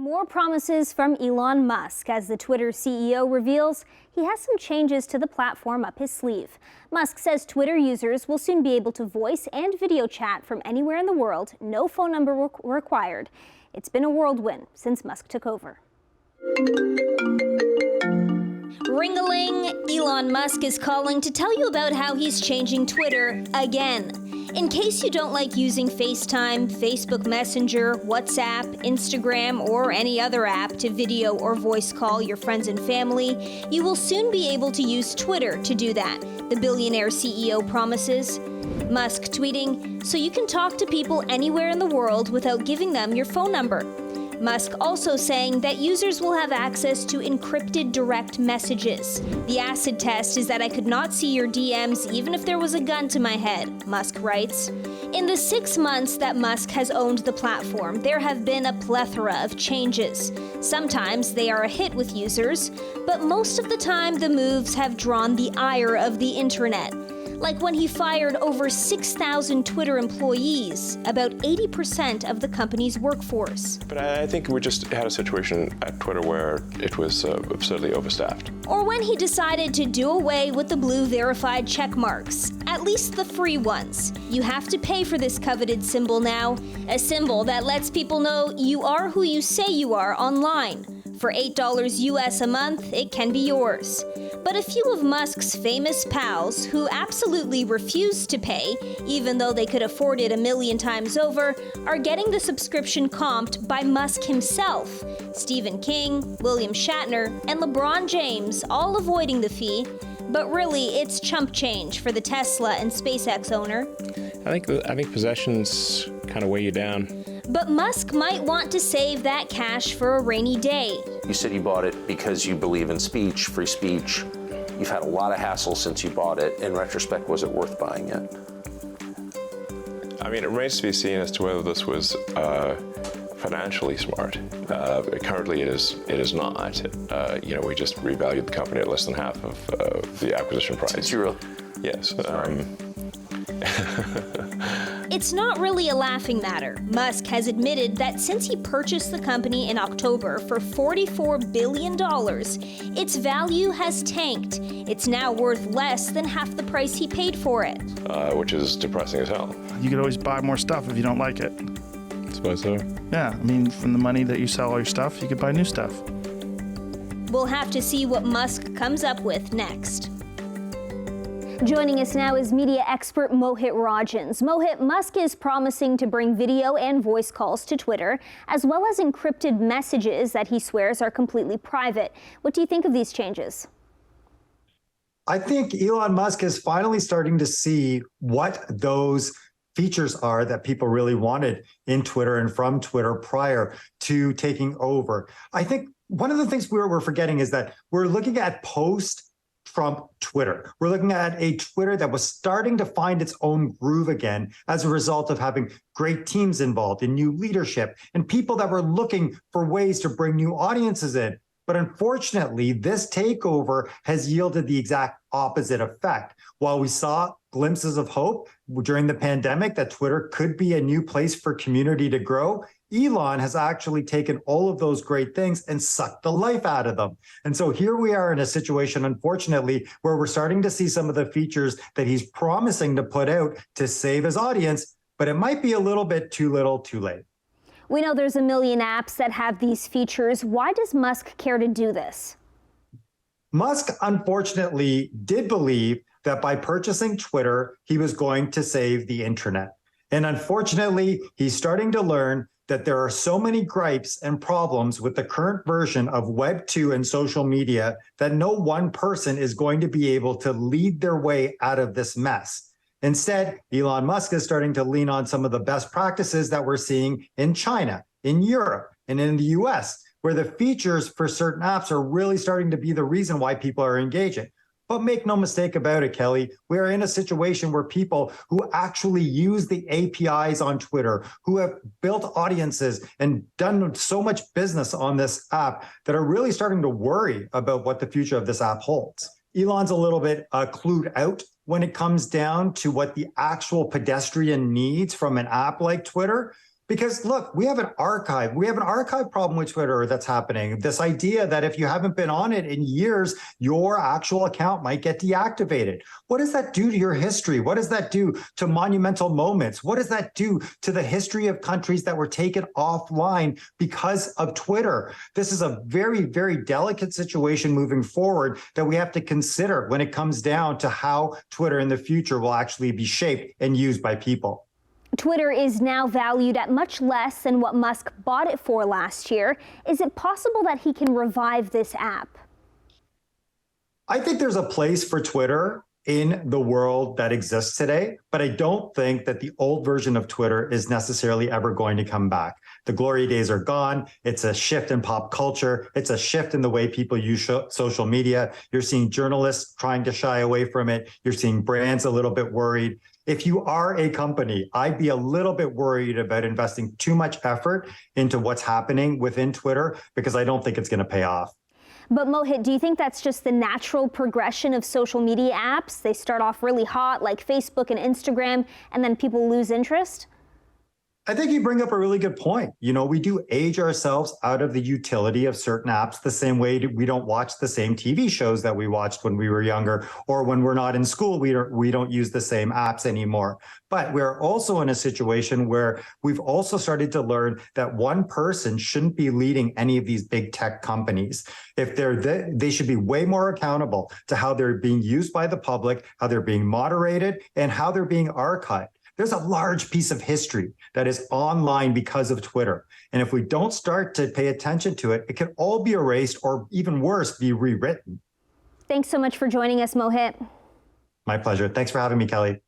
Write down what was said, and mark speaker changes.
Speaker 1: More promises from Elon Musk as the Twitter CEO reveals he has some changes to the platform up his sleeve. Musk says Twitter users will soon be able to voice and video chat from anywhere in the world, no phone number required. It's been a whirlwind since Musk took over. Ring-a-ling, Elon Musk is calling to tell you about how he's changing Twitter again. In case you don't like using FaceTime, Facebook Messenger, WhatsApp, Instagram, or any other app to video or voice call your friends and family, you will soon be able to use Twitter to do that, the billionaire CEO promises. Musk tweeting, so you can talk to people anywhere in the world without giving them your phone number. Musk also saying that users will have access to encrypted direct messages. The acid test is that I could not see your DMs even if there was a gun to my head, Musk writes. In the 6 months that Musk has owned the platform, there have been a plethora of changes. Sometimes they are a hit with users, but most of the time the moves have drawn the ire of the internet. Like when he fired over 6,000 Twitter employees, about 80% of the company's workforce.
Speaker 2: But I think we just had a situation at Twitter where it was absurdly overstaffed.
Speaker 1: Or when he decided to do away with the blue verified check marks, at least the free ones. You have to pay for this coveted symbol now, a symbol that lets people know you are who you say you are online. For $8 US a month, it can be yours. But a few of Musk's famous pals, who absolutely refused to pay, even though they could afford it 1,000,000 times over, are getting the subscription comped by Musk himself. Stephen King, William Shatner, and LeBron James all avoiding the fee. But really, it's chump change for the Tesla and SpaceX owner.
Speaker 3: I think possessions kind of weigh you down.
Speaker 1: But Musk might want to save that cash for a rainy day.
Speaker 4: You said you bought it because you believe in speech, free speech. You've had a lot of hassle since you bought it. In retrospect, was it worth buying it?
Speaker 2: I mean, it remains to be seen as to whether this was financially smart. Currently, it is not. We just revalued the company at less than half of the acquisition price.
Speaker 4: Did you really?
Speaker 2: Yes.
Speaker 1: It's not really a laughing matter. Musk has admitted that since he purchased the company in October for $44 billion, its value has tanked. It's now worth less than half the price he paid for it.
Speaker 2: Which is depressing as hell.
Speaker 5: You could always buy more stuff if you don't like it.
Speaker 2: I suppose so.
Speaker 5: Yeah, I mean, from the money that you sell all your stuff, you could buy new stuff.
Speaker 1: We'll have to see what Musk comes up with next. Joining us now is media expert Mohit Rajans. Mohit, Musk is promising to bring video and voice calls to Twitter, as well as encrypted messages that he swears are completely private. What do you think of these changes?
Speaker 6: I think Elon Musk is finally starting to see what those features are that people really wanted in Twitter and from Twitter prior to taking over. I think one of the things we're forgetting is that we're looking at post-Trump Twitter. We're looking at a Twitter that was starting to find its own groove again as a result of having great teams involved in new leadership and people that were looking for ways to bring new audiences in. But unfortunately, this takeover has yielded the exact opposite effect. While we saw glimpses of hope during the pandemic that Twitter could be a new place for community to grow, Elon has actually taken all of those great things and sucked the life out of them. And so here we are in a situation, unfortunately, where we're starting to see some of the features that he's promising to put out to save his audience, but it might be a little bit too little, too late.
Speaker 1: We know there's 1 million apps that have these features. Why does Musk care to do this?
Speaker 6: Musk, unfortunately, did believe that by purchasing Twitter, he was going to save the internet. And unfortunately, he's starting to learn that there are so many gripes and problems with the current version of Web 2 and social media that no one person is going to be able to lead their way out of this mess. Instead, Elon Musk is starting to lean on some of the best practices that we're seeing in China, in Europe, and in the US, where the features for certain apps are really starting to be the reason why people are engaging. But make no mistake about it, Kelly, we are in a situation where people who actually use the APIs on Twitter, who have built audiences and done so much business on this app that are really starting to worry about what the future of this app holds. Elon's a little bit clued out when it comes down to what the actual pedestrian needs from an app like Twitter. Because look, we have an archive. We have an archive problem with Twitter that's happening. This idea that if you haven't been on it in years, your actual account might get deactivated. What does that do to your history? What does that do to monumental moments? What does that do to the history of countries that were taken offline because of Twitter? This is a very, very delicate situation moving forward that we have to consider when it comes down to how Twitter in the future will actually be shaped and used by people.
Speaker 1: Twitter is now valued at much less than what Musk bought it for last year. Is it possible that he can revive this app?
Speaker 6: I think there's a place for Twitter in the world that exists today, but I don't think that the old version of Twitter is necessarily ever going to come back. The glory days are gone. It's a shift in pop culture. It's a shift in the way people use social media. You're seeing journalists trying to shy away from it. You're seeing brands a little bit worried. If you are a company, I'd be a little bit worried about investing too much effort into what's happening within Twitter because I don't think it's going to pay off.
Speaker 1: But Mohit, do you think that's just the natural progression of social media apps? They start off really hot like Facebook and Instagram, and then people lose interest?
Speaker 6: I think you bring up a really good point. You know, we do age ourselves out of the utility of certain apps the same way we don't watch the same TV shows that we watched when we were younger, or when we're not in school, we don't use the same apps anymore. But we're also in a situation where we've also started to learn that one person shouldn't be leading any of these big tech companies. If they should be way more accountable to how they're being used by the public, how they're being moderated, and how they're being archived. There's a large piece of history that is online because of Twitter. And if we don't start to pay attention to it, it can all be erased or even worse, be rewritten.
Speaker 1: Thanks so much for joining us, Mohit.
Speaker 6: My pleasure. Thanks for having me, Kelly.